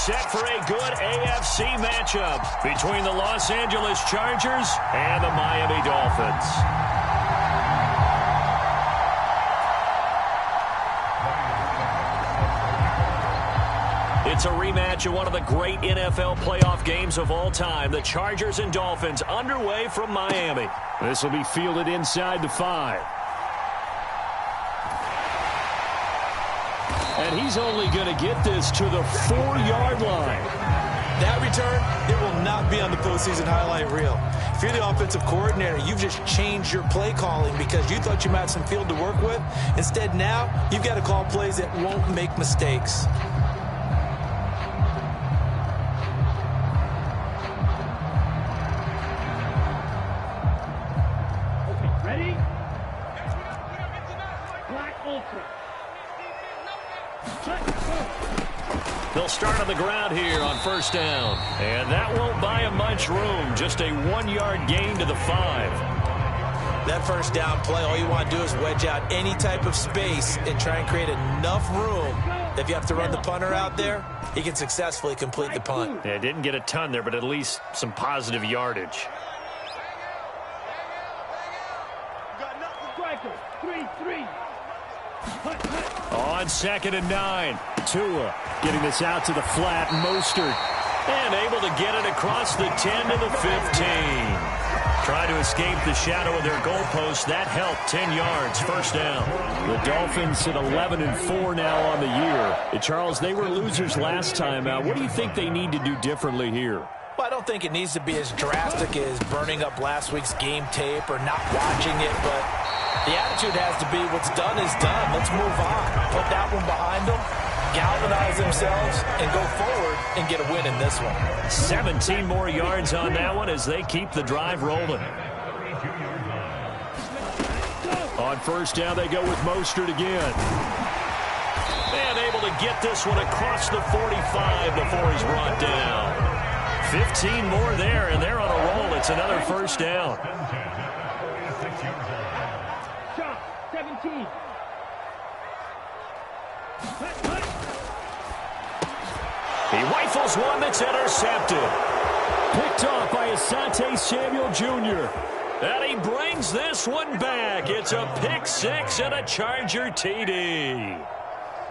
set for a good AFC matchup between the Los Angeles Chargers and the Miami Dolphins. It's a rematch of one of the great NFL playoff games of all time. The Chargers and Dolphins underway from Miami. This will be fielded inside the 5. And he's only going to get this to the 4-yard line. That return, it will not be on the postseason highlight reel. If you're the offensive coordinator, you've just changed your play calling because you thought you might have some field to work with. Instead, now, you've got to call plays that won't make mistakes. They'll start on the ground here on first down. And that won't buy him much room. Just a 1-yard gain to the 5. That first down play, all you want to do is wedge out any type of space and try and create enough room that if you have to run the punter out there, he can successfully complete the punt. Yeah, didn't get a ton there, but at least some positive yardage. On 2nd and 9. Tua getting this out to the flat. Mostert. And able to get it across the 10 to the 15. Try to escape the shadow of their goalpost. That helped. 10 yards. First down. The Dolphins at 11-4 now on the year. And Charles, they were losers last time out. What do you think they need to do differently here? Well, I don't think it needs to be as drastic as burning up last week's game tape or not watching it, but the attitude has to be what's done is done. Let's move on. Put that one behind them, galvanize themselves, and go forward and get a win in this one. 17 more yards on that one as they keep the drive rolling. On first down, they go with Mostert again. And able to get this one across the 45 before he's brought down. 15 more there, and they're on a roll. It's another first down. 17. He rifles one that's intercepted. Picked off by Asante Samuel Jr. And he brings this one back. It's a pick 6 and a Charger TD.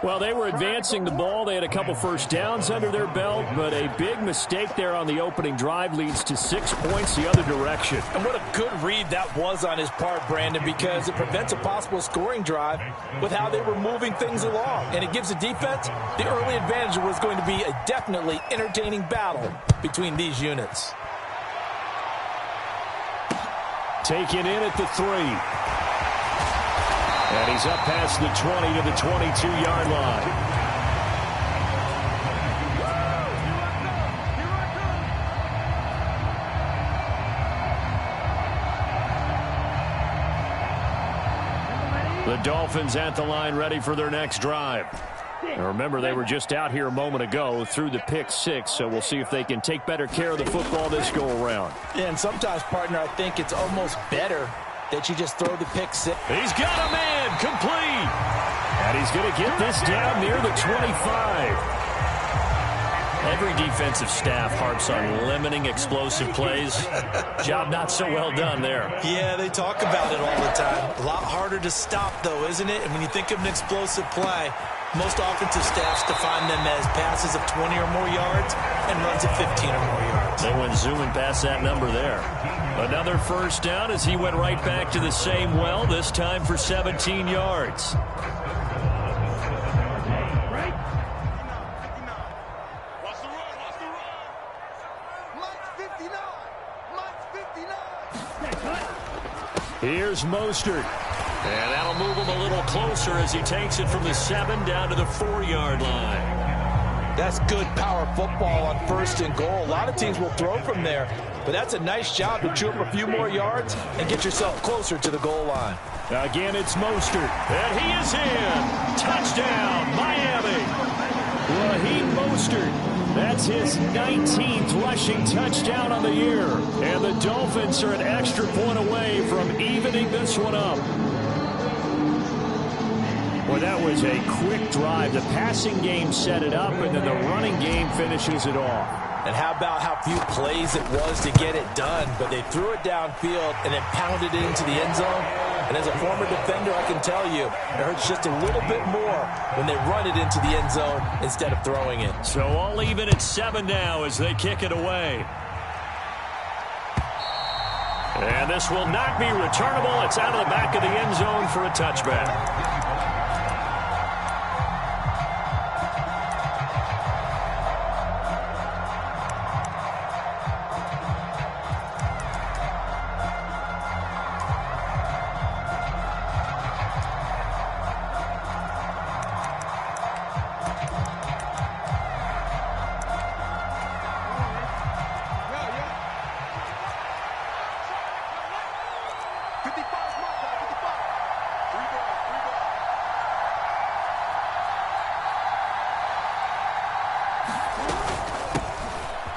Well, they were advancing the ball. They had a couple first downs under their belt, but a big mistake there on the opening drive leads to 6 points the other direction. And what a good read that was on his part, Brandon, because it prevents a possible scoring drive with how they were moving things along. And it gives the defense the early advantage. Was going to be a definitely entertaining battle between these units. Taken in at the 3. And he's up past the 20 to the 22-yard line. The Dolphins at the line ready for their next drive. Now remember, they were just out here a moment ago through the pick 6, so we'll see if they can take better care of the football this go-around. Yeah, and sometimes, partner, I think it's almost better that you just throw the pick 6. He's got a man complete. And he's going to get this down near the 25. Every defensive staff harps on limiting explosive plays. Job not so well done there. Yeah, they talk about it all the time. A lot harder to stop, though, isn't it? And when you think of an explosive play, most offensive staffs define them as passes of 20 or more yards and runs of 15 or more yards. They went zooming past that number there. Another first down as he went right back to the same well, this time for 17 yards. Here's Mostert. And that'll move him a little closer as he takes it from the 7 down to the 4-yard line. That's good power football on 1st and goal. A lot of teams will throw from there, but that's a nice job to chew up a few more yards and get yourself closer to the goal line. Again, it's Mostert. And he is in. Touchdown, Miami. Raheem Mostert. That's his 19th rushing touchdown on the year. And the Dolphins are an extra point away from evening this one up. Boy, that was a quick drive. The passing game set it up, and then the running game finishes it off. And how about how few plays it was to get it done, but they threw it downfield and then pounded it into the end zone. And as a former defender, I can tell you, it hurts just a little bit more when they run it into the end zone instead of throwing it. So all even at 7 now as they kick it away. And this will not be returnable. It's out of the back of the end zone for a touchback.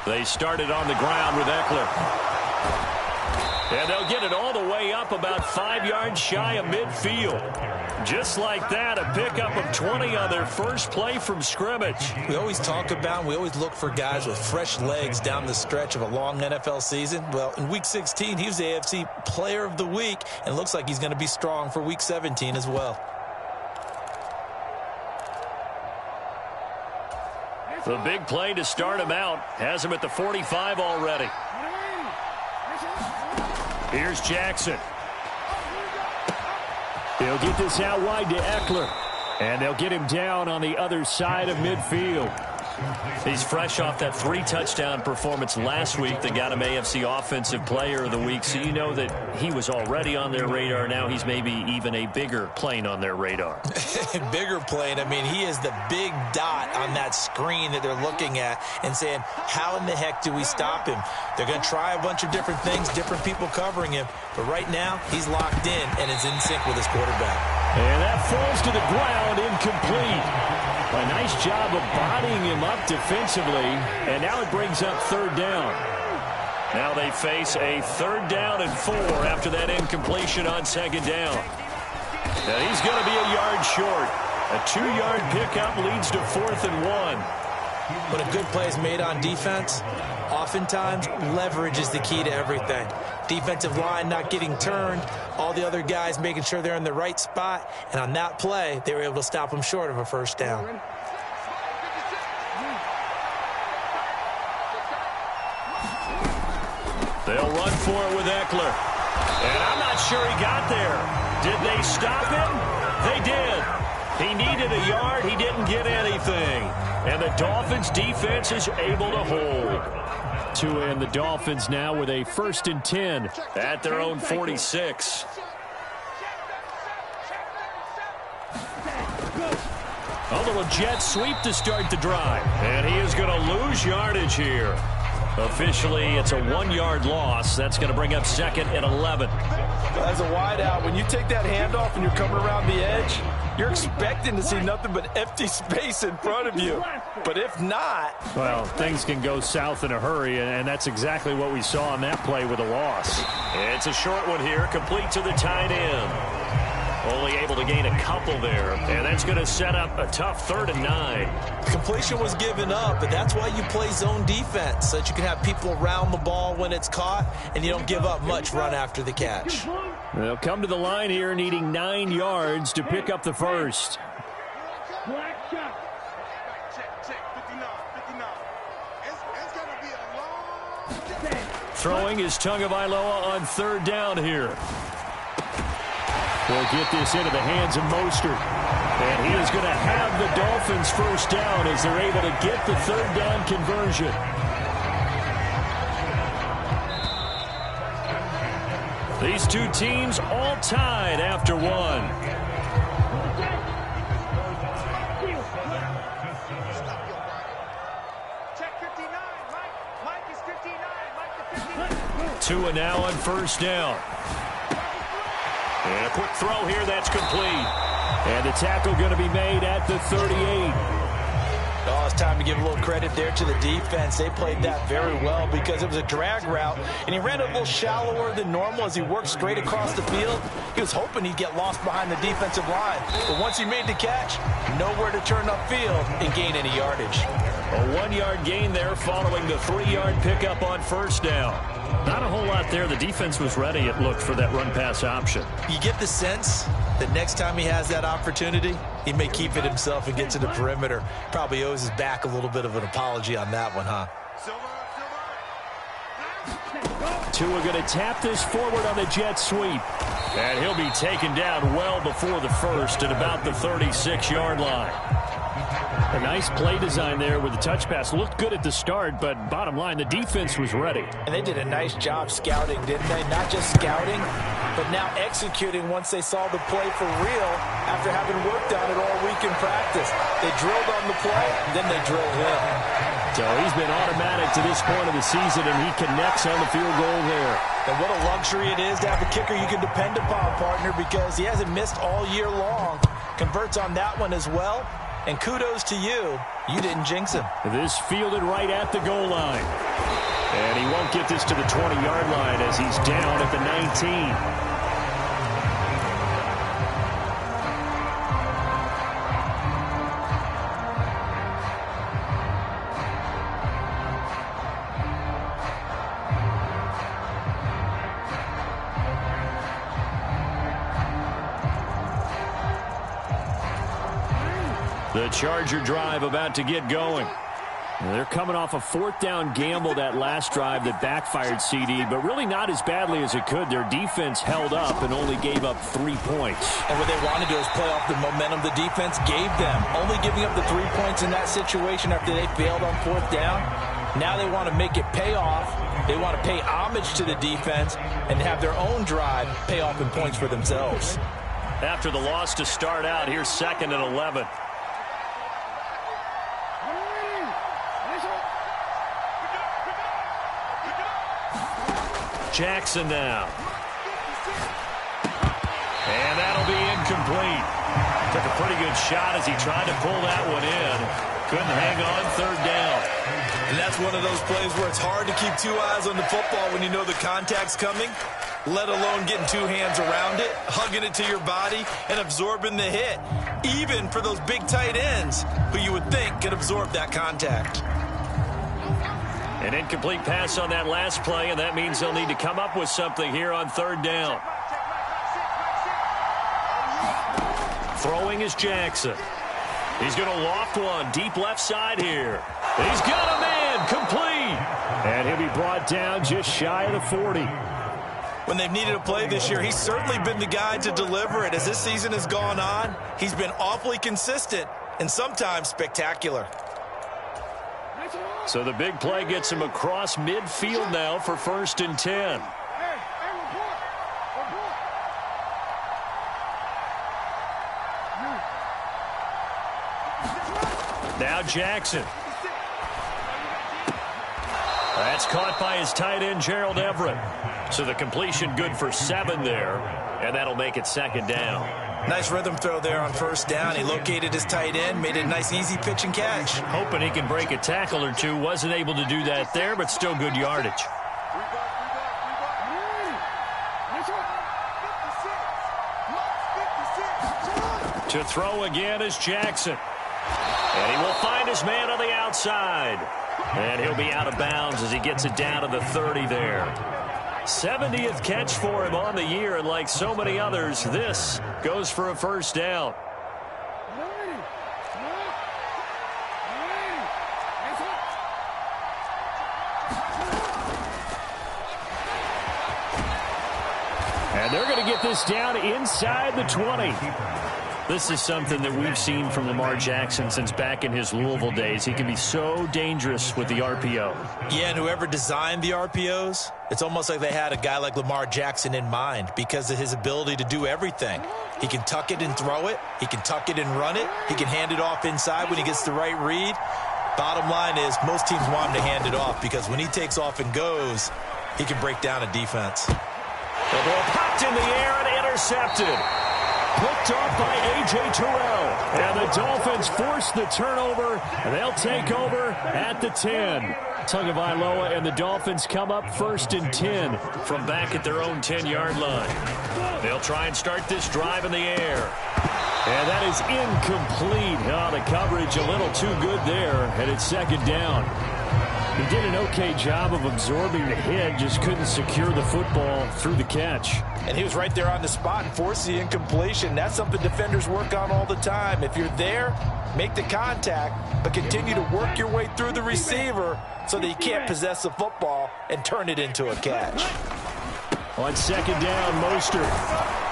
They started on the ground with Ekeler. And they'll get it all the way up about 5 yards shy of midfield. Just like that, a pickup of 20 on their first play from scrimmage. We always talk about, we always look for guys with fresh legs down the stretch of a long NFL season. Well, in Week 16, he was the AFC Player of the Week, and looks like he's going to be strong for Week 17 as well. The big play to start him out has him at the 45 already. Here's Jackson. They'll get this out wide to Ekeler. And they'll get him down on the other side of midfield. He's fresh off that 3-touchdown performance last week that got him AFC Offensive Player of the Week. So you know that he was already on their radar. Now he's maybe even a bigger plane on their radar. Bigger plane. I mean, he is the big dot on that screen that they're looking at and saying, how in the heck do we stop him? They're going to try a bunch of different things, different people covering him. But right now, he's locked in and is in sync with his quarterback. And that falls to the ground, incomplete. A nice job of bodying him up defensively, and now it brings up 3rd down. Now they face a 3rd down and 4 after that incompletion on 2nd down. Now he's going to be a yard short. A 2-yard pickup leads to 4th and 1. When a good play is made on defense, oftentimes leverage is the key to everything. Defensive line not getting turned, all the other guys making sure they're in the right spot, and on that play, they were able to stop them short of a 1st down. They'll run for it with Ekeler. And I'm not sure he got there. Did they stop him? They did. He needed a yard. He didn't get anything. And the Dolphins defense is able to hold. Tua and the Dolphins now with a 1st and 10 at their own 46. A little jet sweep to start the drive. And he is going to lose yardage here. Officially, it's a 1-yard loss. That's going to bring up 2nd and 11. As a wideout, when you take that handoff and you're coming around the edge, you're expecting to see nothing but empty space in front of you. But if not... well, things can go south in a hurry, and that's exactly what we saw on that play with a loss. It's a short one here, complete to the tight end. Only able to gain a couple there, and that's going to set up a tough 3rd and 9. Completion was given up, but that's why you play zone defense, so that you can have people around the ball when it's caught, and you don't give up much run after the catch. They'll come to the line here needing 9 yards to pick up the first. Throwing is Tagovailoa on 3rd down here. We'll get this into the hands of Mostert. And he is going to have the Dolphins 1st down as they're able to get the 3rd down conversion. These two teams all tied after 1. Tua now on 1st down. And a quick throw here, that's complete. And the tackle going to be made at the 38. Oh, it's time to give a little credit there to the defense. They played that very well because it was a drag route, and he ran a little shallower than normal as he worked straight across the field. He was hoping he'd get lost behind the defensive line, but once he made the catch, nowhere to turn upfield and gain any yardage. A 1-yard gain there following the 3-yard pickup on first down. Not a whole lot there. The defense was ready, it looked, for that run-pass option. You get the sense that next time he has that opportunity, he may keep it himself and get to the perimeter. Probably owes his back a little bit of an apology on that one, huh? Tua going to tap this forward on the jet sweep. And he'll be taken down well before the first at about the 36-yard line. A nice play design there with the touch pass. Looked good at the start, but bottom line, the defense was ready. And they did a nice job scouting, didn't they? Not just scouting, but now executing once they saw the play for real after having worked on it all week in practice. They drilled on the play, then they drilled him. So he's been automatic to this point of the season, and he connects on the field goal there. And what a luxury it is to have a kicker you can depend upon, partner, because he hasn't missed all year long. Converts on that one as well. And kudos to you. You didn't jinx him. This fielded right at the goal line. And he won't get this to the 20-yard line as he's down at the 19. The Charger drive about to get going. They're coming off a 4th down gamble that last drive that backfired, CD, but really not as badly as it could. Their defense held up and only gave up 3 points. And what they wanted to do is play off the momentum the defense gave them. Only giving up the 3 points in that situation after they failed on 4th down. Now they want to make it pay off. They want to pay homage to the defense and have their own drive pay off in points for themselves. After the loss to start out, here's 2nd and 11. Jackson now. And that'll be incomplete. Took a pretty good shot as he tried to pull that one in. Couldn't hang on 3rd down. And that's one of those plays where it's hard to keep 2 eyes on the football when you know the contact's coming, let alone getting 2 hands around it, hugging it to your body, and absorbing the hit. Even for those big tight ends who you would think could absorb that contact. An incomplete pass on that last play, and that means they'll need to come up with something here on 3rd down. Throwing is Jackson. He's going to loft one deep left side here. He's got a man complete. And he'll be brought down just shy of the 40. When they've needed a play this year, he's certainly been the guy to deliver it. As this season has gone on, he's been awfully consistent and sometimes spectacular. So the big play gets him across midfield now for 1st and 10. Now Jackson. That's caught by his tight end, Gerald Everett. So the completion good for 7 there, and that'll make it 2nd down. Nice rhythm throw there on 1st down. He located his tight end, made it a nice easy pitch and catch. Hoping he can break a tackle or two. Wasn't able to do that there, but still good yardage. To throw again is Jackson. And he will find his man on the outside. And he'll be out of bounds as he gets it down to the 30 there. 70th catch for him on the year, and like so many others, this goes for a 1st down. And they're going to get this down inside the 20. This is something that we've seen from Lamar Jackson since back in his Louisville days. He can be so dangerous with the RPO. Yeah, and whoever designed the RPOs, it's almost like they had a guy like Lamar Jackson in mind because of his ability to do everything. He can tuck it and throw it. He can tuck it and run it. He can hand it off inside when he gets the right read. Bottom line is most teams want him to hand it off because when he takes off and goes, he can break down a defense. The ball popped in the air and intercepted. Picked off by A.J. Terrell. And the Dolphins force the turnover. And they'll take over at the 10. Tagovailoa and the Dolphins come up 1st and 10 from back at their own 10-yard line. They'll try and start this drive in the air. And that is incomplete. Oh, the coverage a little too good there, and it's 2nd down. He did an okay job of absorbing the hit, just couldn't secure the football through the catch. And he was right there on the spot and forced the incompletion. That's something defenders work on all the time. If you're there, make the contact, but continue to work your way through the receiver so that you can't possess the football and turn it into a catch. On 2nd down, Mostert.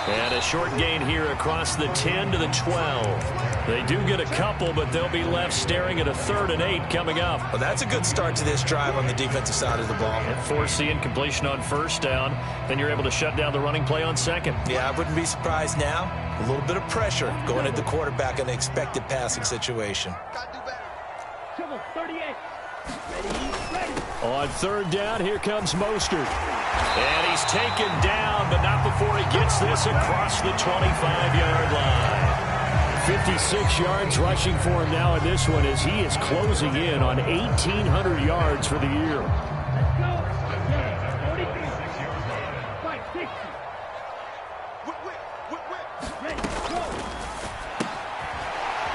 And a short gain here across the 10 to the 12. They do get a couple, but they'll be left staring at a 3rd and 8 coming up. Well, that's a good start to this drive on the defensive side of the ball. And force the incompletion on 1st down. Then you're able to shut down the running play on 2nd. Yeah, I wouldn't be surprised now. A little bit of pressure going at the quarterback in an expected passing situation. On 3rd down, here comes Mostert. And he's taken down, but not before he gets this across the 25-yard line. 56 yards rushing for him now in this one as he is closing in on 1,800 yards for the year.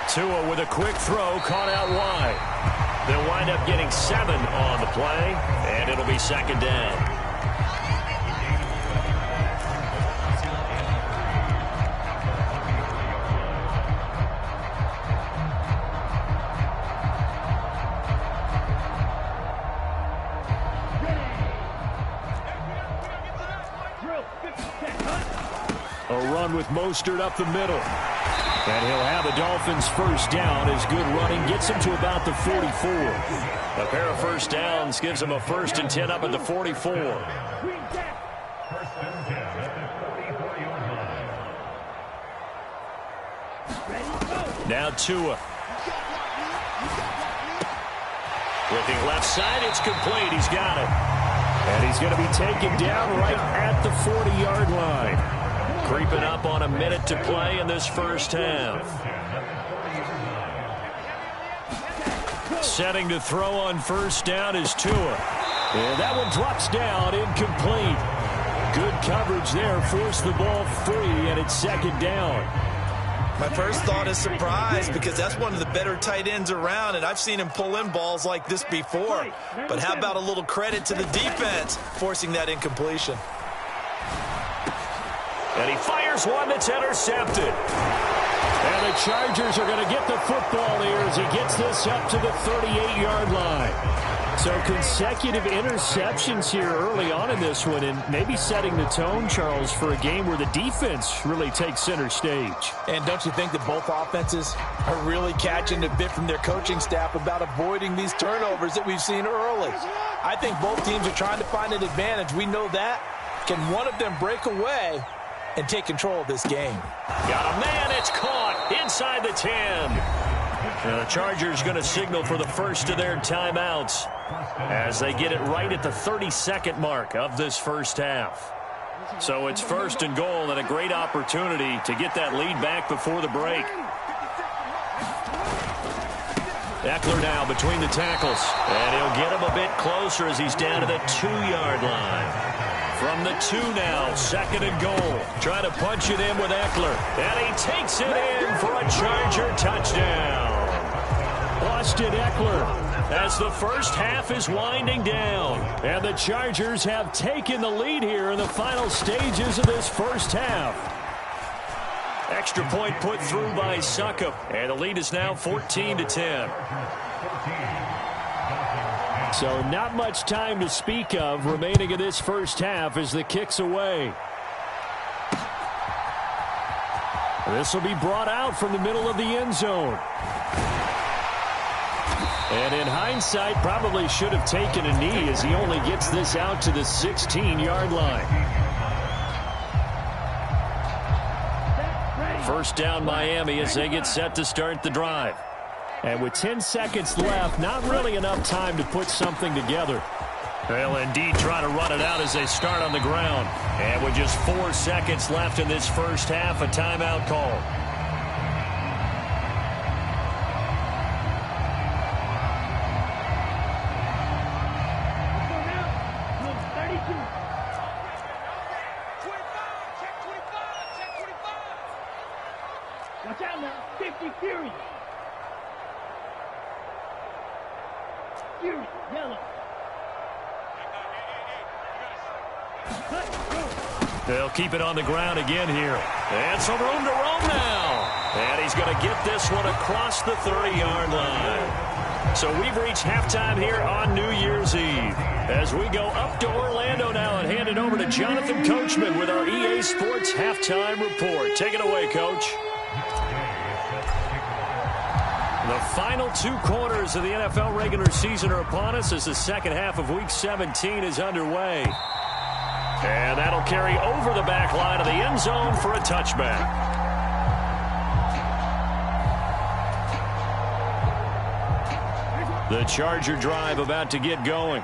Tua with a quick throw, caught out wide. They'll wind up getting 7 on the play, and it'll be 2nd down. A run with Mostert up the middle. And he'll have the Dolphins 1st down as good running gets him to about the 44. A pair of 1st downs gives him a 1st and 10 up at the 44. Now Tua. With the left side, it's complete. He's got it. And he's going to be taken down right at the 40-yard line. Creeping up on a minute to play in this 1st half. Setting to throw on 1st down is Tua. And that one drops down, incomplete. Good coverage there, forced the ball free, and it's 2nd down. My first thought is surprise because that's one of the better tight ends around, and I've seen him pull in balls like this before. But how about a little credit to the defense forcing that incompletion? And he fires one that's intercepted. And the Chargers are going to get the football here as he gets this up to the 38-yard line. So consecutive interceptions here early on in this one, and maybe setting the tone, Charles, for a game where the defense really takes center stage. And don't you think that both offenses are really catching a bit from their coaching staff about avoiding these turnovers that we've seen early? I think both teams are trying to find an advantage. We know that. Can one of them break away and take control of this game? Got a man, it's caught inside the 10. And the Chargers going to signal for the first of their timeouts as they get it right at the 32nd mark of this 1st half. So it's 1st and goal and a great opportunity to get that lead back before the break. Eckler now between the tackles, and he'll get him a bit closer as he's down to the 2-yard line. From the 2 now, 2nd and goal. Trying to punch it in with Eckler. And he takes it in for a Charger touchdown. Austin Eckler as the 1st half is winding down. And the Chargers have taken the lead here in the final stages of this 1st half. Extra point put through by Succop. And the lead is now 14-10. So not much time to speak of remaining in this 1st half as the kick's away. This will be brought out from the middle of the end zone. And in hindsight, probably should have taken a knee as he only gets this out to the 16-yard line. 1st down Miami as they get set to start the drive. And with 10 seconds left, not really enough time to put something together. They'll indeed try to run it out as they start on the ground. And with just 4 seconds left in this first half, a timeout call. Watch out now. 50 Fury. Fury, yellow. They'll keep it on the ground again here. And some room to roam now. And he's going to get this one across the 30-yard line. So we've reached halftime here on New Year's Eve. As we go up to Orlando now and hand it over to Jonathan Coachman with our EA Sports Halftime Report. Take it away, Coach. The final 2 quarters of the NFL regular season are upon us as the second half of Week 17 is underway. And that'll carry over the back line of the end zone for a touchback. The Charger drive about to get going.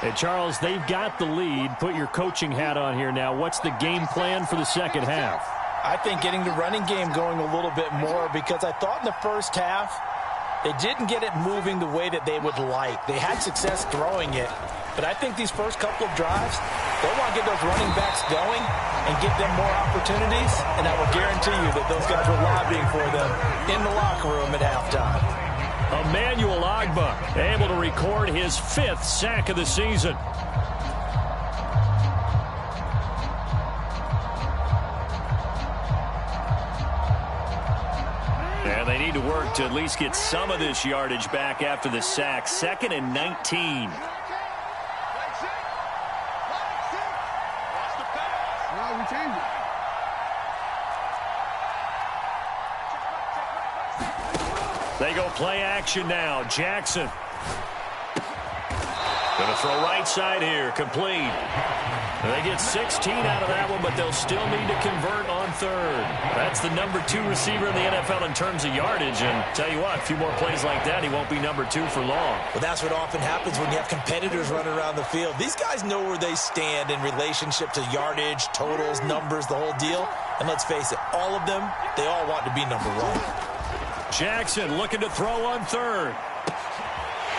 Hey, Charles, they've got the lead. Put your coaching hat on here now. What's the game plan for the second half? I think getting the running game going a little bit more, because I thought in the first half they didn't get it moving the way that they would like. They had success throwing it, but I think these first couple of drives, they want to get those running backs going and get them more opportunities, and I will guarantee you that those guys were lobbying for them in the locker room at halftime. Emmanuel Ogbah able to record his 5th sack of the season. And they need to work to at least get some of this yardage back after the sack. 2nd and 19. They go play action now. Jackson. Going to throw right side here. Complete. They get 16 out of that one, but they'll still need to convert on 3rd. That's the number 2 receiver in the NFL in terms of yardage. And tell you what, a few more plays like that, he won't be number 2 for long. Well, that's what often happens when you have competitors running around the field. These guys know where they stand in relationship to yardage, totals, numbers, the whole deal. And let's face it, all of them, they all want to be number 1. Jackson looking to throw on 3rd.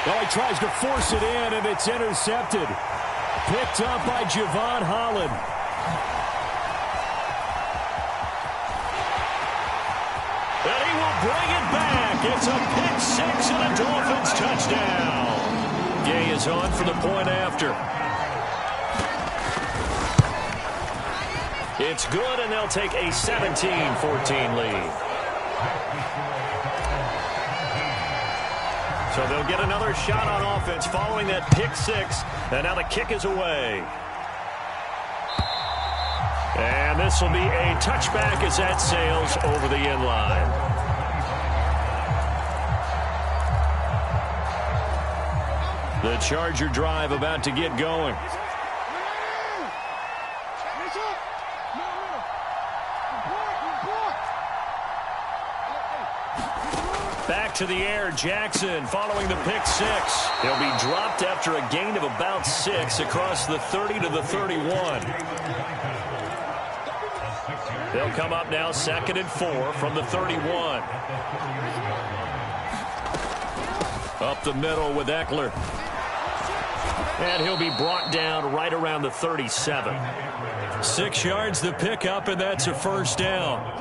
Well, he tries to force it in, and it's intercepted. Picked up by Javon Holland. And he will bring it back. It's a pick 6 and a Dolphins touchdown. Gay is on for the point after. It's good, and they'll take a 17-14 lead. So they'll get another shot on offense following that pick 6. And now the kick is away. And this will be a touchback as that sails over the end line. The Charger drive about to get going. Back to the air, Jackson following the pick 6. He'll be dropped after a gain of about 6 across the 30 to the 31. They'll come up now 2nd and 4 from the 31. Up the middle with Eckler. And he'll be brought down right around the 37. 6 yards the pickup, and that's a first down.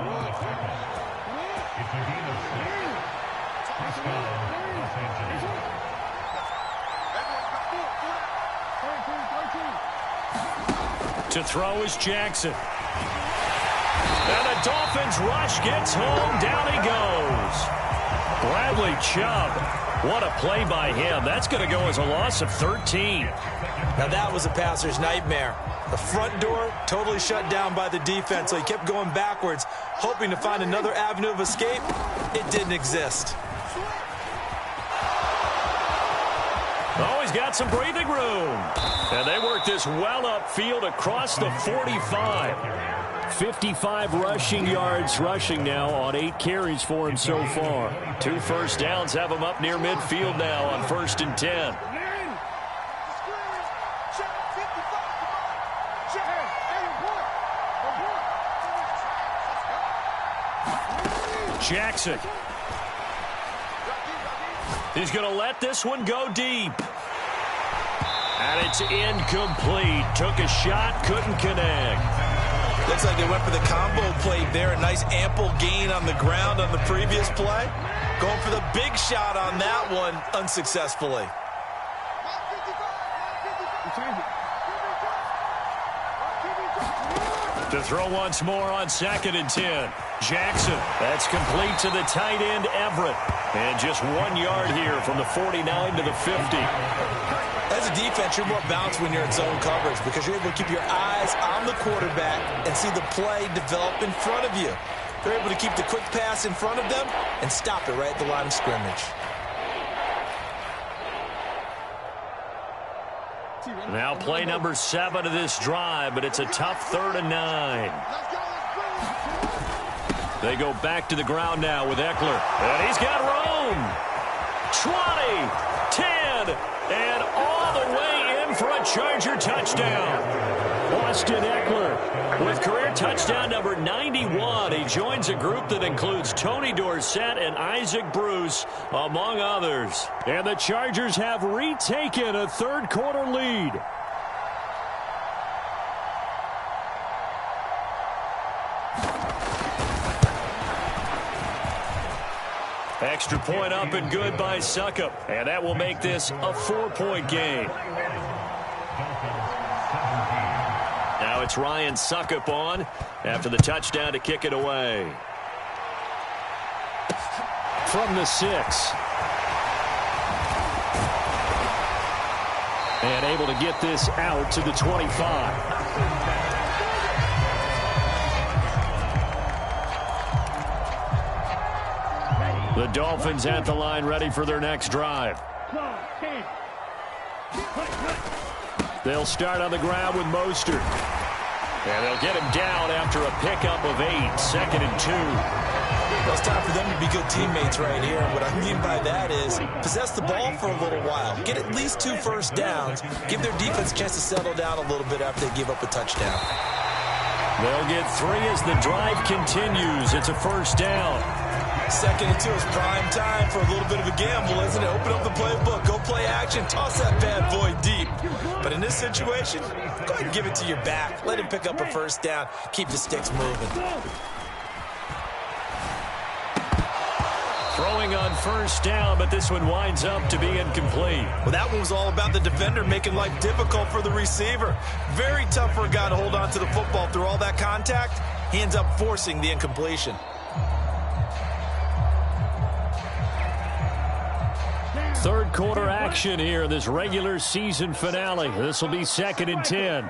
To throw is Jackson. And the Dolphins rush gets home. Down he goes. Bradley Chubb. What a play by him. That's going to go as a loss of 13. Now that was a passer's nightmare. The front door totally shut down by the defense, so he kept going backwards, hoping to find another avenue of escape. It didn't exist. Oh, he's got some breathing room. And they work this well upfield across the 45. 55 rushing yards rushing now on 8 carries for him so far. 2 first downs have him up near midfield now on 1st and 10. Jackson. He's going to let this one go deep. And it's incomplete. Took a shot, couldn't connect. Looks like they went for the combo play there. A nice ample gain on the ground on the previous play. Going for the big shot on that one unsuccessfully. To throw once more on 2nd and 10. Jackson, that's complete to the tight end, Everett. And just 1 yard here from the 49 to the 50. As a defense, you're more balanced when you're in zone coverage because you're able to keep your eyes on the quarterback and see the play develop in front of you. They're able to keep the quick pass in front of them and stop it right at the line of scrimmage. Now play number 7 of this drive, but it's a tough 3rd and 9. They go back to the ground now with Eckler. And he's got room. 20, 10, and all the way in for a Charger touchdown. Austin Eckler with career touchdown number 91. He joins a group that includes Tony Dorsett and Isaac Bruce, among others. And the Chargers have retaken a third-quarter lead. Extra point up and good by Succop. And that will make this a 4-point game. Now it's Ryan Succop on after the touchdown to kick it away. From the 6. And able to get this out to the 25. The Dolphins at the line ready for their next drive. They'll start on the ground with Mostert. And they'll get him down after a pickup of 8, 2nd and 2. Well, it's time for them to be good teammates right here. What I mean by that is possess the ball for a little while. Get at least 2 first downs. Give their defense a chance to settle down a little bit after they give up a touchdown. They'll get 3 as the drive continues. It's a first down. 2nd and 2 is prime time for a little bit of a gamble, isn't it? Open up the playbook, go play action, toss that bad boy deep. But in this situation, go ahead and give it to your back. Let him pick up a first down. Keep the sticks moving. Throwing on first down, but this one winds up to be incomplete. Well, that one was all about the defender making life difficult for the receiver. Very tough for a guy to hold on to the football through all that contact. He ends up forcing the incompletion. Third quarter action here in this regular season finale. This will be 2nd and 10.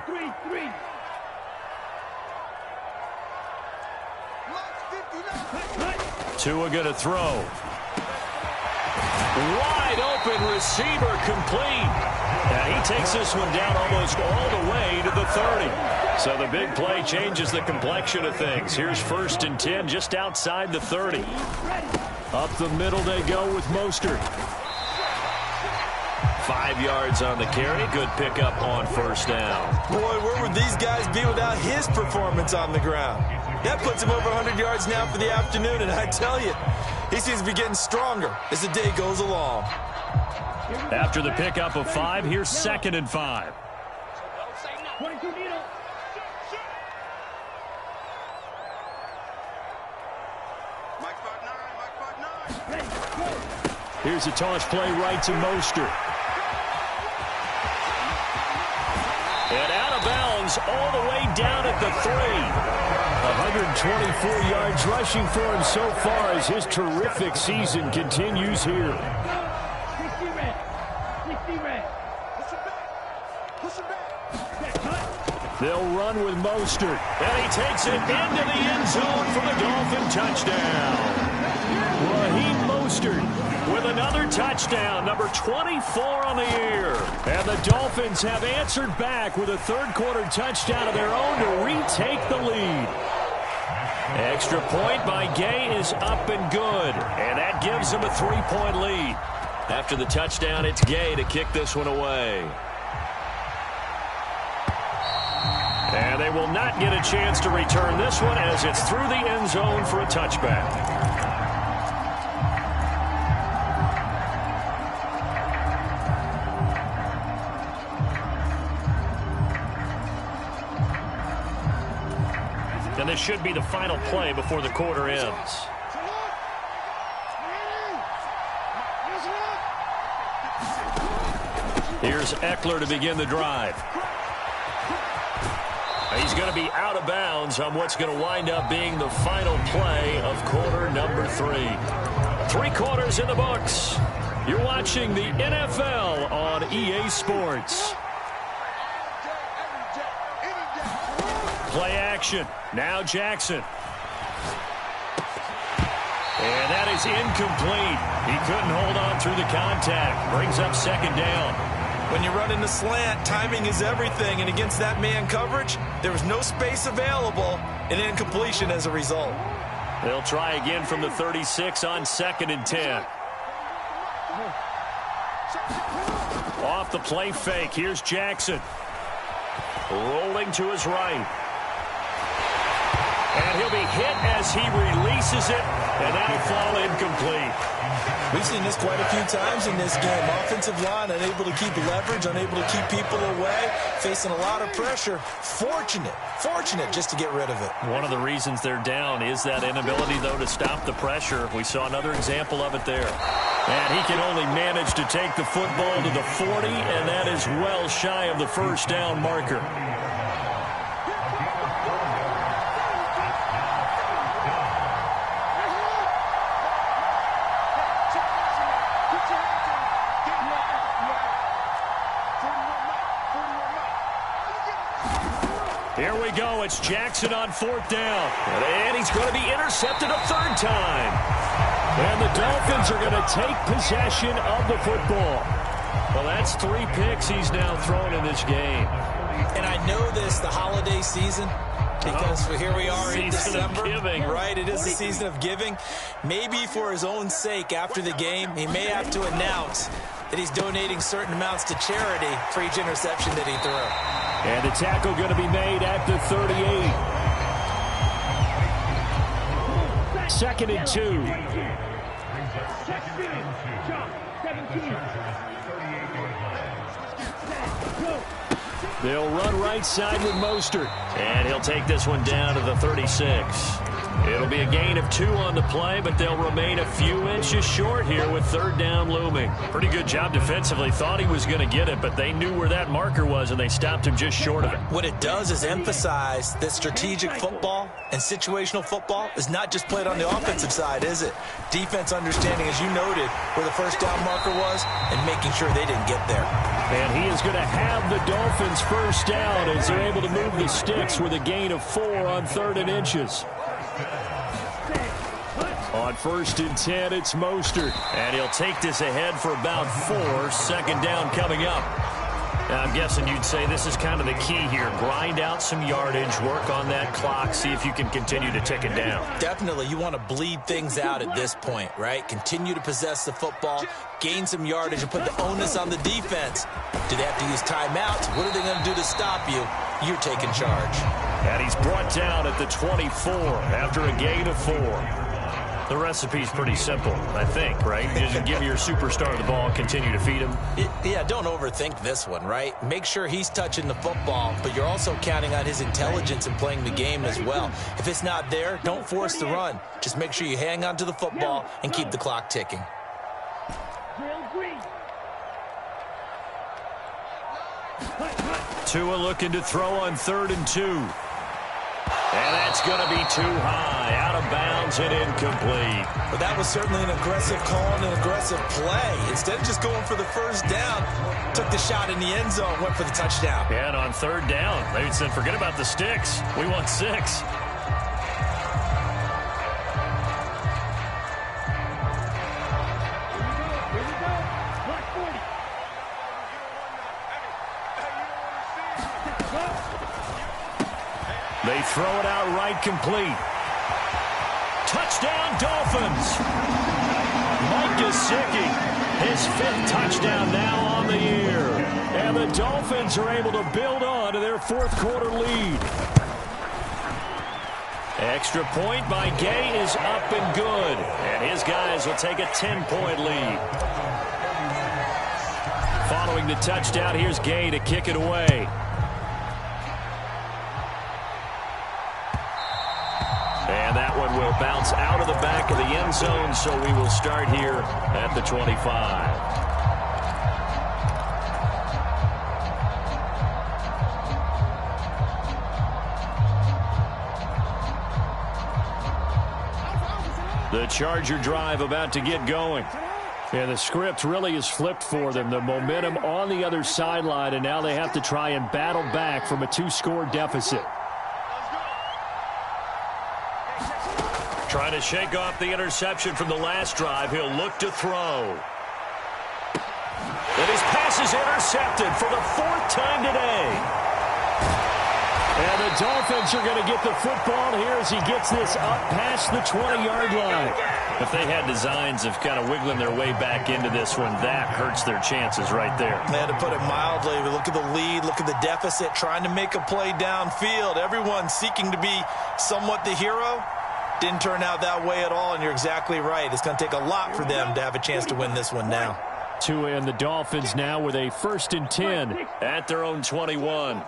Tua going to throw. Wide open receiver complete. And he takes this one down almost all the way to the 30. So the big play changes the complexion of things. Here's 1st and 10 just outside the 30. Up the middle they go with Mostert. 5 yards on the carry. Good pickup on first down. Boy, where would these guys be without his performance on the ground? That puts him over 100 yards now for the afternoon, and I tell you, he seems to be getting stronger as the day goes along. After the pickup of 5, here's 2nd and 5. Here's a toss play right to Mostert. And out of bounds all the way down at the 3. 124 yards rushing for him so far as his terrific season continues here. 60 red. 60 red. Push it back. They'll run with Mostert. And he takes it into the end zone for the Dolphin touchdown. Raheem Mostert with another touchdown, number 24 on the year. And the Dolphins have answered back with a third-quarter touchdown of their own to retake the lead. Extra point by Gay is up and good, and that gives them a 3-point lead. After the touchdown, it's Gay to kick this one away. And they will not get a chance to return this one as it's through the end zone for a touchback. And this should be the final play before the quarter ends. Here's Eckler to begin the drive. He's going to be out of bounds on what's going to wind up being the final play of quarter number 3. 3 quarters in the books. You're watching the NFL on EA Sports. Play action. Now Jackson. And that is incomplete. He couldn't hold on through the contact. Brings up second down. When you're running the slant, timing is everything. And against that man coverage, there was no space available. An incompletion as a result. They'll try again from the 36 on 2nd and 10. Off the play fake. Here's Jackson. Rolling to his right. And he'll be hit as he releases it. And that'll fall incomplete. We've seen this quite a few times in this game. Offensive line unable to keep leverage, unable to keep people away, facing a lot of pressure. Fortunate just to get rid of it. One of the reasons they're down is that inability, though, to stop the pressure. We saw another example of it there. And he can only manage to take the football to the 40, and that is well shy of the first down marker. Here we go. It's Jackson on 4th down. And he's going to be intercepted a 3rd time. And the Dolphins are going to take possession of the football. Well, that's 3 picks he's now thrown in this game. And I know this, the holiday season, because here we are in December. Giving. Right, it is the season of giving. Maybe for his own sake after the game, he may have to announce that he's donating certain amounts to charity for each interception that he threw. And the tackle going to be made at the 38. 2nd and 2. They'll run right side with Mostert. And he'll take this one down to the 36. It'll be a gain of 2 on the play, but they'll remain a few inches short here with 3rd down looming. Pretty good job defensively. Thought he was going to get it, but they knew where that marker was, and they stopped him just short of it. What it does is emphasize that strategic football and situational football is not just played on the offensive side, is it? Defense understanding, as you noted, where the first down marker was and making sure they didn't get there. And he is going to have the Dolphins first down as they're able to move the sticks with a gain of 4 on 3rd and inches. On 1st and 10, it's Mostert. And he'll take this ahead for about 4. 2nd down coming up. Now, I'm guessing you'd say this is kind of the key here. Grind out some yardage, work on that clock, see if you can continue to tick it down. Definitely. You want to bleed things out at this point, right? Continue to possess the football, gain some yardage, and put the onus on the defense. Do they have to use timeouts? What are they going to do to stop you? You're taking charge. And he's brought down at the 24 after a gain of 4. The recipe's pretty simple, I think, right? Just give your superstar the ball, continue to feed him. Yeah, don't overthink this one, right? Make sure he's touching the football, but you're also counting on his intelligence in playing the game as well. If it's not there, don't force the run. Just make sure you hang on to the football and keep the clock ticking. Tua looking to throw on 3rd and 2. And that's going to be too high, out of bounds and incomplete. But that was certainly an aggressive call and an aggressive play. Instead of just going for the first down, took the shot in the end zone, went for the touchdown. And on 3rd down, they said, forget about the sticks. We want 6. They throw it out right complete. Touchdown, Dolphins. Mike Gesicki, his 5th touchdown now on the year. And the Dolphins are able to build on to their 4th quarter lead. Extra point by Gay is up and good. And his guys will take a 10-point lead. Following the touchdown, here's Gay to kick it away. bounce out of the back of the end zone, so we will start here at the 25. The Charger drive about to get going. And the script really is flipped for them. The momentum on the other sideline, and now they have to try and battle back from a 2-score deficit. Trying to shake off the interception from the last drive. He'll look to throw. And his pass is intercepted for the 4th time today. And the Dolphins are going to get the football here as he gets this up past the 20-yard line. If they had designs of kind of wiggling their way back into this one, that hurts their chances right there. Man, to put it mildly, look at the lead, look at the deficit, trying to make a play downfield. Everyone seeking to be somewhat the hero. Didn't turn out that way at all, and you're exactly right. It's going to take a lot for them to have a chance to win this one now. Tua and the Dolphins now with a 1st and 10 at their own 21.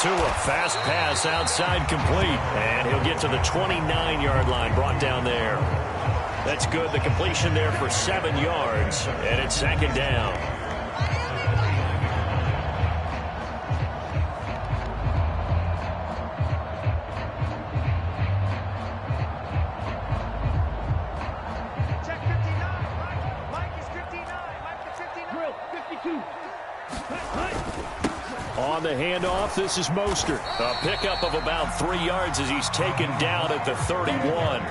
Tua, fast pass outside complete. And he'll get to the 29-yard line, brought down there. That's good. The completion there for 7 yards. And it's 2nd down. Check 59. Mike is 59. Mike is 59. Drill, 52. On the handoff, this is Mostert. A pickup of about 3 yards as he's taken down at the 31.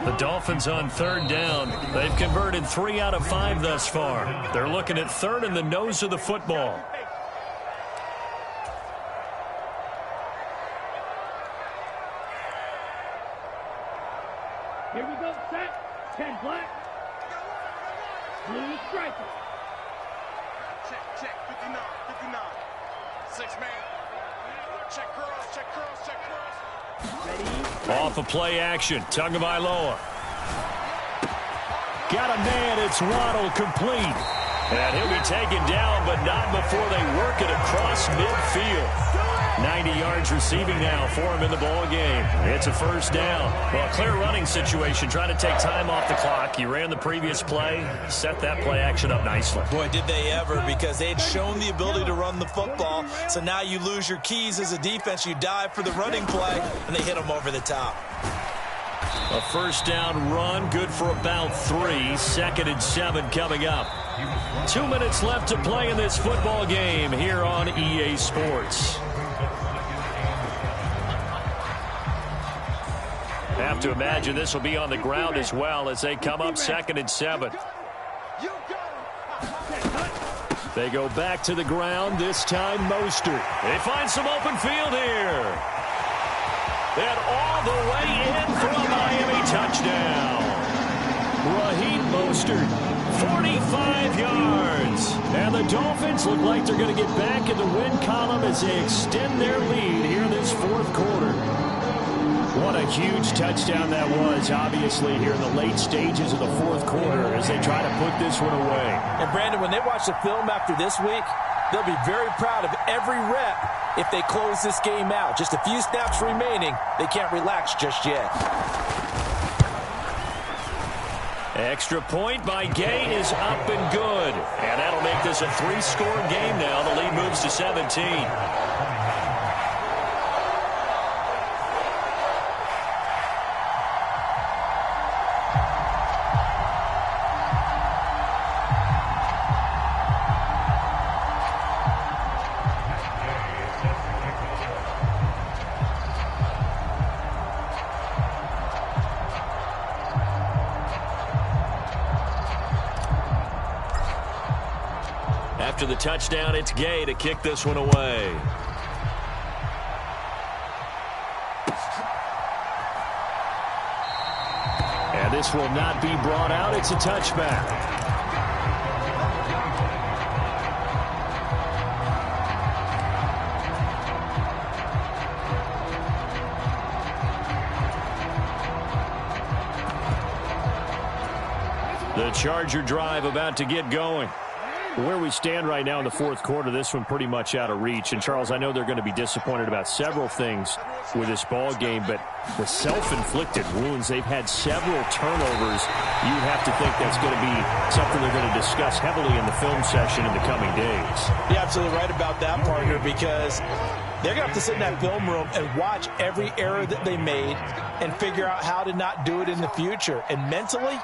The Dolphins on 3rd down. They've converted 3 out of 5 thus far. They're looking at 3rd and the nose of the football. Here we go, set. 10 black. Blue striker. Check, 59, 59. 6-man. Check curls. Ready. Off of play action. Tagovailoa. Got a man. It's Waddle complete. And he'll be taken down, but not before they work it across midfield. 90 yards receiving now for him in the ball game. It's a 1st down. Well, a clear running situation, trying to take time off the clock. He ran the previous play, set that play action up nicely. Boy, did they ever, because they had shown the ability to run the football. So now you lose your keys as a defense. You dive for the running play, and they hit them over the top. A 1st down run, good for about 3. 2nd and 7 coming up. 2 minutes left to play in this football game here on EA Sports. Have to imagine this will be on the ground as well as they come up 2nd and 7. They go back to the ground, this time Mostert. They find some open field here. And all the way in for a Miami touchdown. Raheem Mostert, 45 yards. And the Dolphins look like they're going to get back in the win column as they extend their lead here in this 4th quarter. What a huge touchdown that was, obviously, here in the late stages of the 4th quarter as they try to put this one away. And, Brandon, when they watch the film after this week, they'll be very proud of every rep if they close this game out. Just a few snaps remaining. They can't relax just yet. Extra point by Gay is up and good. And that'll make this a 3-score game now. The lead moves to 17. After the touchdown, it's Gay to kick this one away. And this will not be brought out. It's a touchback. The Charger drive about to get going. Where we stand right now in the fourth quarter, this one pretty much out of reach. And, Charles, I know they're going to be disappointed about several things with this ball game, but the self-inflicted wounds, they've had several turnovers. You have to think that's going to be something they're going to discuss heavily in the film session in the coming days. You're absolutely right about that, partner, because they're going to have to sit in that film room and watch every error that they made and figure out how to not do it in the future. And mentally,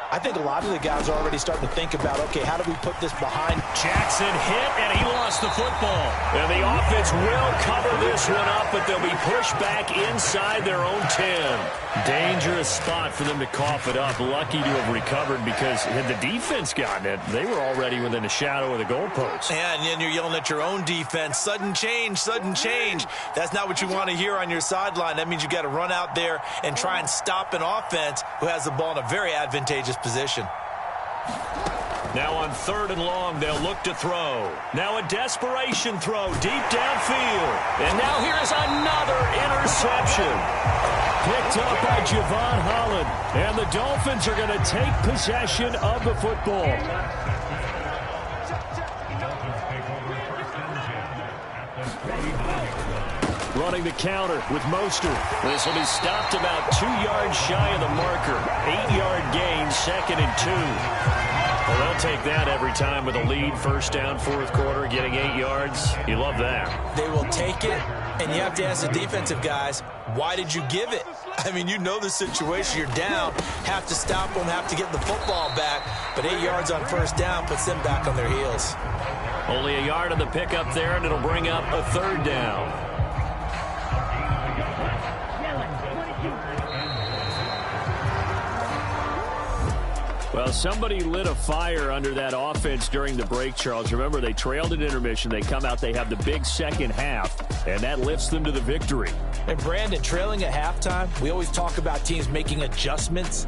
I think a lot of the guys are already starting to think about, okay, how do we put this behind? Jackson hit, and he lost the football. And the offense will cover this one up, but they'll be pushed back inside their own 10. Dangerous spot for them to cough it up. Lucky to have recovered because had the defense gotten it, they were already within the shadow of the goalpost. Yeah, and then you're yelling at your own defense. Sudden change, sudden change. That's not what you want to hear on your sideline. That means you got to run out there and try and stop an offense who has the ball in a very advantageous position. Now on 3rd and long, they'll look to throw. Now a desperation throw deep downfield. And now here's another interception. Picked up by Javon Holland. And the Dolphins are going to take possession of the football. Running the counter with Mostert. This will be stopped about 2 yards shy of the marker. 8-yard gain, 2nd and 2. Well, they'll take that every time with a lead. 1st down, 4th quarter, getting 8 yards. You love that. They will take it, and you have to ask the defensive guys, why did you give it? I mean, you know the situation. You're down, have to stop them, have to get the football back. But 8 yards on 1st down puts them back on their heels. Only a yard on the pickup there, and it'll bring up a 3rd down. Well, somebody lit a fire under that offense during the break, Charles. Remember, they trailed at intermission. They come out, they have the big second half, and that lifts them to the victory. And, Brandon, trailing at halftime, we always talk about teams making adjustments.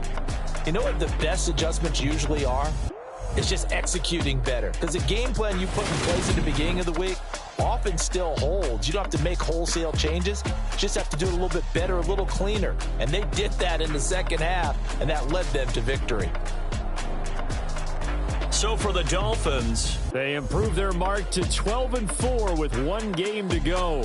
You know what the best adjustments usually are? It's just executing better. Because the game plan you put in place at the beginning of the week often still holds. You don't have to make wholesale changes. You just have to do it a little bit better, a little cleaner. And they did that in the second half, and that led them to victory. So for the Dolphins, they improve their mark to 12-4 with 1 game to go.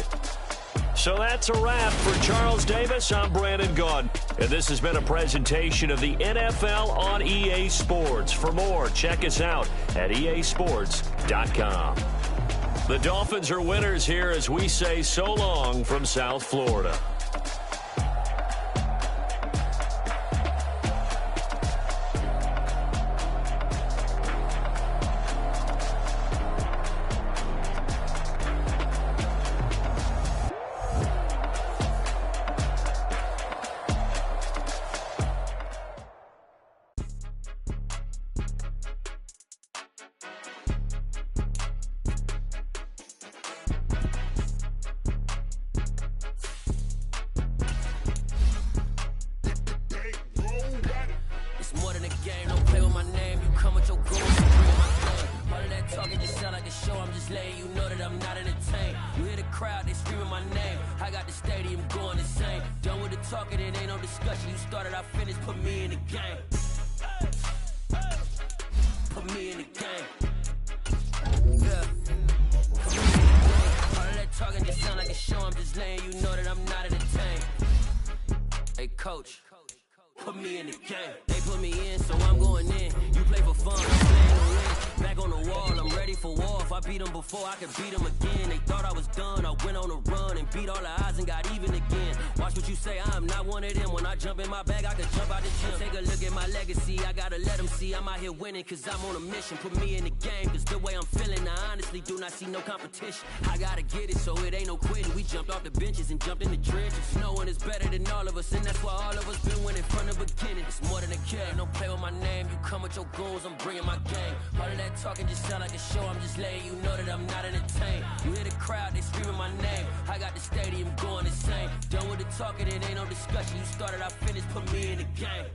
So that's a wrap for Charles Davis. I'm Brandon Gaudin, and this has been a presentation of the NFL on EA Sports. For more, check us out at easports.com. The Dolphins are winners here as we say so long from South Florida. Cause I'm on a mission, put me in the game. Cause the way I'm feeling, I honestly do not see no competition. I gotta get it, so it ain't no quitting. We jumped off the benches and jumped in the trenches. No one is better than all of us, and that's why all of us been winning from the beginning. It's more than a care, don't play with my name. You come with your goons, I'm bringing my game. All of that talking just sound like a show, I'm just letting you know that I'm not entertained. You hear the crowd, they screaming my name. I got the stadium going insane. Done with the talking, it ain't no discussion. You started, I finished, put me in the game.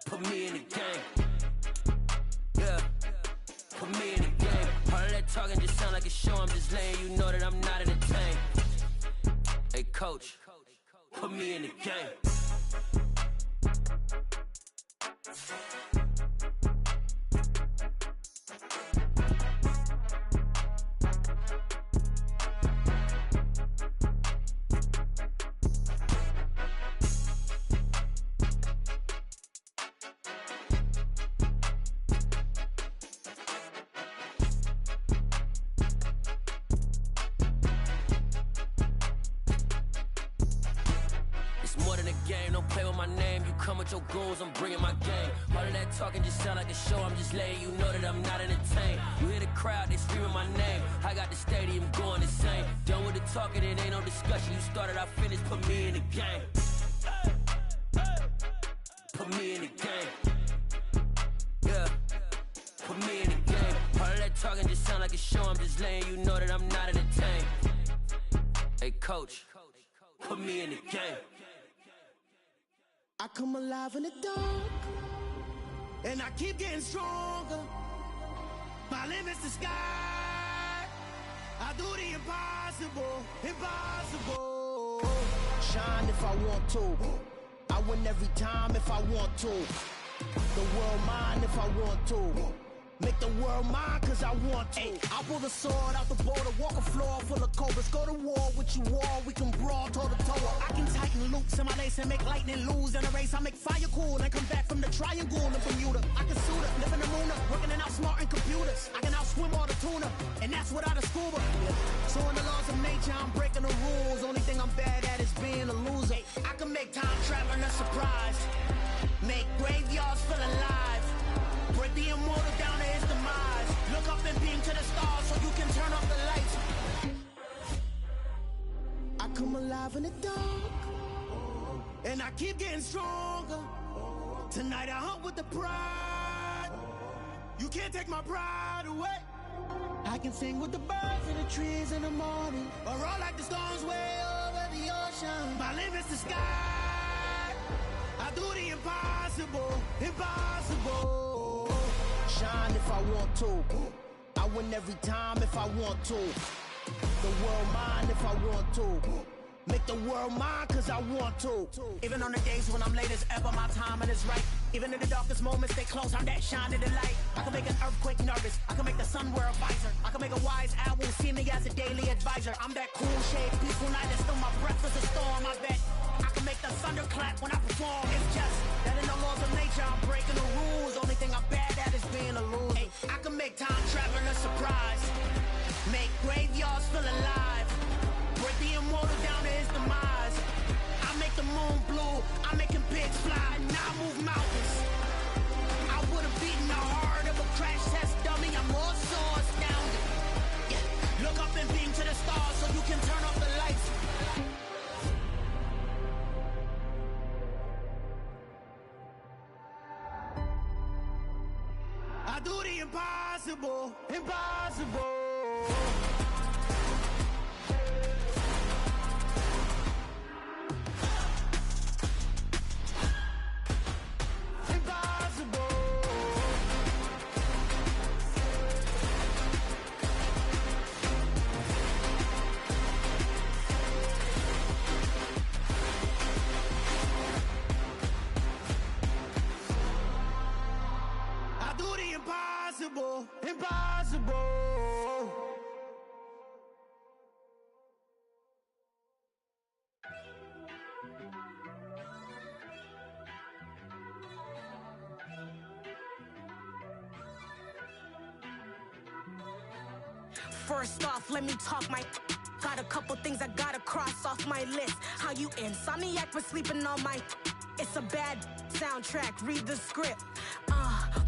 Put me in the game. Yeah. Put me in the game. All of that talking just sound like a show. I'm just letting you know that I'm not entertained. Hey, coach. Put me in the game. game. Don't play with my name. You come with your goons, I'm bringing my game. All of that talking just sound like a show. I'm just letting you know that I'm not entertained. You hear the crowd, they screaming my name. I got the stadium going insane. Done with the talking, it ain't no discussion. You started, I finished, put me in the game. Put me in the game. Yeah. Put me in the game. All of that talking just sound like a show. I'm just letting you know that I'm not entertained. Hey, coach, put me in the game. I come alive in the dark, and I keep getting stronger. My limit's the sky. I do the impossible, impossible. Shine if I want to. I win every time if I want to. The world mine if I want to. Make the world mine cause I want to. I pull the sword out the border, walk a floor full of cobras. Go to war with you all, we can brawl toe to toe. I can tighten loops in my lace and make lightning lose in a race. I make fire cool and come back from the triangle in Bermuda. I can suit it, live in the moon, working and outsmarting computers. I can outswim all the tuna, and that's without a scuba. So in the laws of nature, I'm breaking the rules. Only thing I'm bad at is being a loser. I can make time traveling a surprise, make graveyards feel alive. Break the immortal down to his demise. Look up and beam to the stars so you can turn off the lights. I come alive in the dark, and I keep getting stronger. Tonight I hunt with the pride. You can't take my pride away. I can sing with the birds in the trees in the morning, or roll like the storms way over the ocean. My limit's the sky. I do the impossible, impossible. Shine if I want to. I win every time if I want to. The world mine if I want to. Make the world mine cause I want to. Even on the days when I'm late as ever, my timing is right. Even in the darkest moments, stay close, I'm that shine in the light. I can make an earthquake nervous, I can make the sun wear a visor. I can make a wise owl see me as a daily advisor. I'm that cool shade, peaceful night, and still my breath is a storm, I bet. I can make the thunder clap when I perform. It's just that in the laws of nature, I'm breaking the rules. Only thing I'm bad at is being a loser. Hey, I can make time traveling a surprise, make graveyards feel alive. Break the immortal down to his demise. I make the moon blue, I'm making pigs fly, and I move mountains. I would've beaten the heart of a crash test dummy. I'm more so astounded. Yeah. Look up and beam to the stars so you can turn off the lights. I do the impossible, impossible. Impossible, impossible. First off, let me talk my. Got a couple things I gotta cross off my list. How you insomniac for sleeping on my. It's a bad soundtrack, read the script.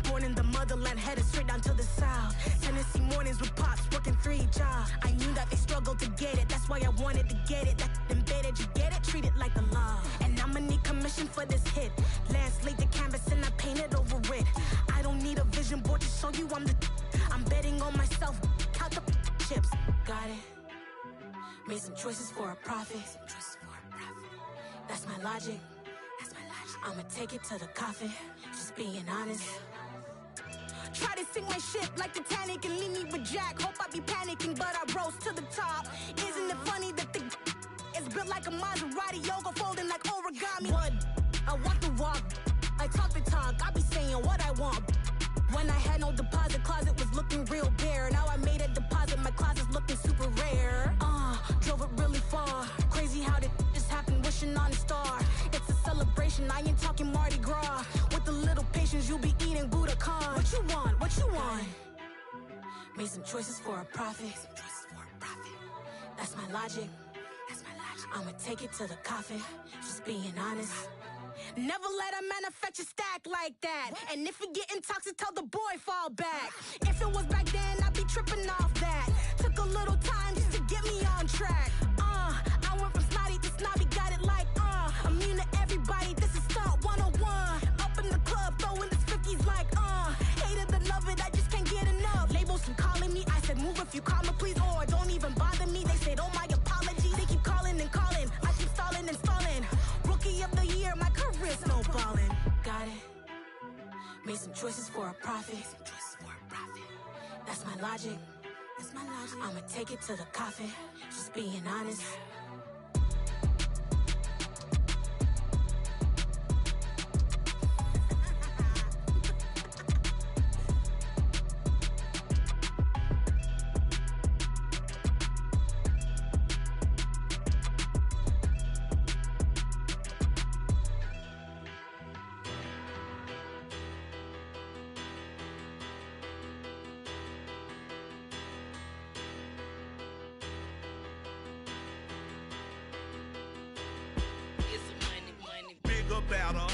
Born in the motherland, headed straight down to the south. Tennessee mornings with pops, working 3 jobs. I knew that they struggled to get it, that's why I wanted to get it. That embedded, you get it, treat it like a law. And I'ma need commission for this hit. Lance laid the canvas and I painted over it. I don't need a vision board to show you I'm the. I'm betting on myself, count the chips. Got it. Made some choices for a profit. That's my logic. I'ma take it to the coffin, just being honest. Try to sink my ship like Titanic and leave me with Jack. Hope I be panicking, but I rose to the top. Isn't it funny that the is built like a Maserati, yoga folding like origami? What? I walk the walk, I talk the talk, I be saying what I want. When I had no deposit, closet was looking real bare. Now I made a deposit, my closet's looking super rare. Drove it really far. Crazy how did just happen, wishing on a star. It's a celebration, I ain't talking Mardi Gras. With a little patience, you'll be eating Budokan. What you want? What you want? Made some choices for a profit. That's my logic. I'ma take it to the coffin, just being honest. Never let a manufacture stack like that. And if it getting toxic, tell the boy fall back. If it was back then, I'd be tripping off that. Took a little time just to get me on track. I went from snotty to snobby, got it like, immune to everybody, this is stunt 101. Up in the club, throwing this 50s like, hate it, then love it, I just can't get enough. Labels from calling me, I said move if you call me, please, or don't even bother me. They said, oh my apology, they keep calling and calling. I keep stalling and stalling. Rookie of the year, my career snowballing. Got it. Made some choices for a profit. That's my logic. I'ma take it to the coffin, just being honest. Better,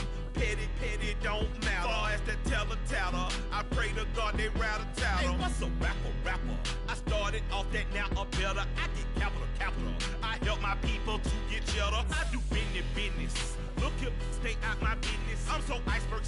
petty, don't matter. Far as that teller, I pray to God they rattle tattle. Hey, what's a rapper? I started off that, now I'm better. I get capital. I help my people to get cheddar. I do business. Look here, stay out my business. I'm so iceberg.